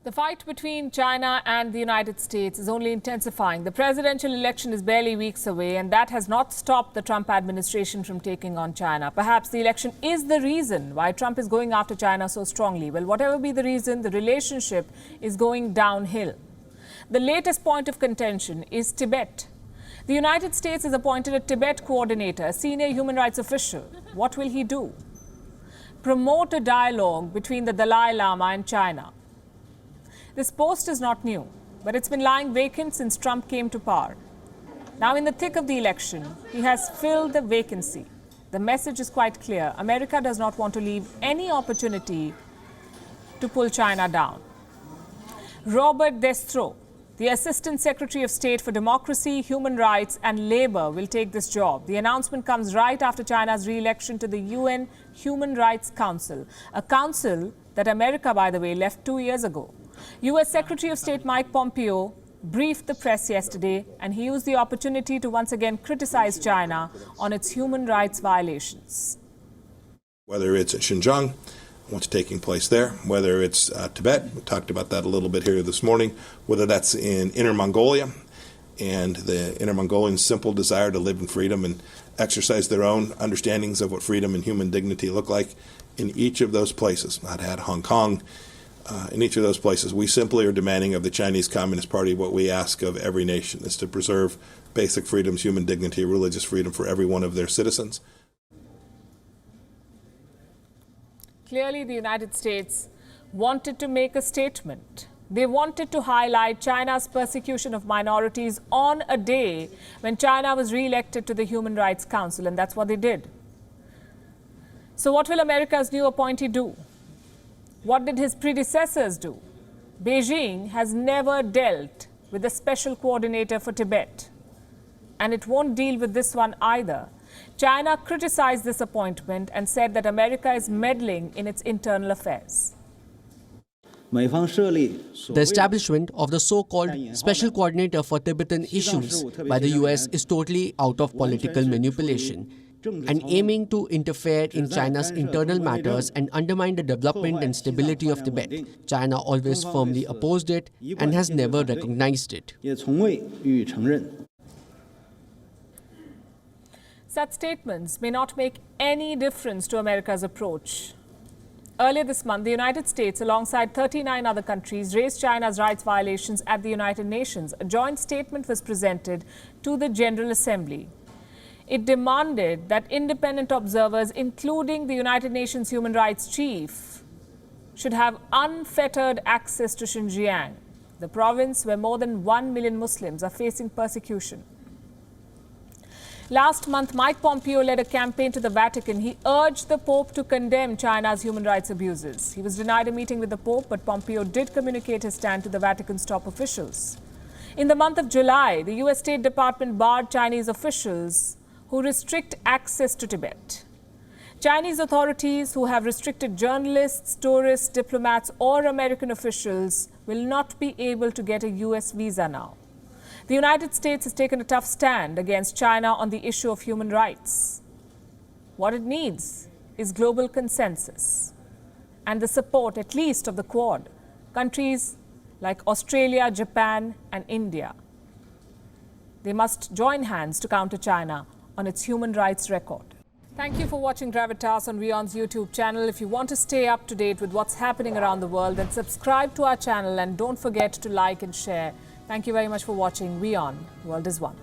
The fight between China and the United States is only intensifying. The presidential election is barely weeks away, and that has not stopped the Trump administration from taking on China. Perhaps the election is the reason why Trump is going after China so strongly. Well, whatever be the reason, the relationship is going downhill. The latest point of contention is Tibet. The United States has appointed a Tibet coordinator, a senior human rights official. What will he do? Promote a dialogue between the Dalai Lama and China. This post is not new, but it's been lying vacant since Trump came to power. Now, in the thick of the election, he has filled the vacancy. The message is quite clear. America does not want to leave any opportunity to pull China down. Robert Destro, the Assistant Secretary of State for Democracy, Human Rights and Labour, will take this job. The announcement comes right after China's re-election to the UN Human Rights Council, a council that America, by the way, left 2 years ago. U.S. Secretary of State Mike Pompeo briefed the press yesterday, and he used the opportunity to once again criticize China on its human rights violations. Whether it's Xinjiang, what's taking place there, whether it's Tibet, we talked about that a little bit here this morning, whether that's in Inner Mongolia and the Inner Mongolians' simple desire to live in freedom and exercise their own understandings of what freedom and human dignity look like. In each of those places, not had Hong Kong, in each of those places, we simply are demanding of the Chinese Communist Party what we ask of every nation, is to preserve basic freedoms, human dignity, religious freedom for every one of their citizens. Clearly, the United States wanted to make a statement. They wanted to highlight China's persecution of minorities on a day when China was re-elected to the Human Rights Council, and that's what they did. So what will America's new appointee do? What did his predecessors do? Beijing has never dealt with a special coordinator for Tibet, and it won't deal with this one either. China criticized this appointment and said that America is meddling in its internal affairs. The establishment of the so-called Special Coordinator for Tibetan Issues by the US is totally out of political manipulation and aiming to interfere in China's internal matters and undermine the development and stability of Tibet. China always firmly opposed it and has never recognized it. Such statements may not make any difference to America's approach. Earlier this month, the United States, alongside 39 other countries, raised China's rights violations at the United Nations. A joint statement was presented to the General Assembly. It demanded that independent observers, including the United Nations Human Rights Chief, should have unfettered access to Xinjiang, the province where more than 1 million Muslims are facing persecution. Last month, Mike Pompeo led a campaign to the Vatican. He urged the Pope to condemn China's human rights abuses. He was denied a meeting with the Pope, but Pompeo did communicate his stand to the Vatican's top officials. In the month of July, the U.S. State Department barred Chinese officials who restrict access to Tibet. Chinese authorities who have restricted journalists, tourists, diplomats, or American officials will not be able to get a U.S. visa now. The United States has taken a tough stand against China on the issue of human rights. What it needs is global consensus and the support, at least, of the Quad, countries like Australia, Japan, and India. They must join hands to counter China on its human rights record. Thank you for watching Gravitas on WION's YouTube channel. If you want to stay up to date with what's happening around the world, then subscribe to our channel and don't forget to like and share. Thank you very much for watching WION. The World is One.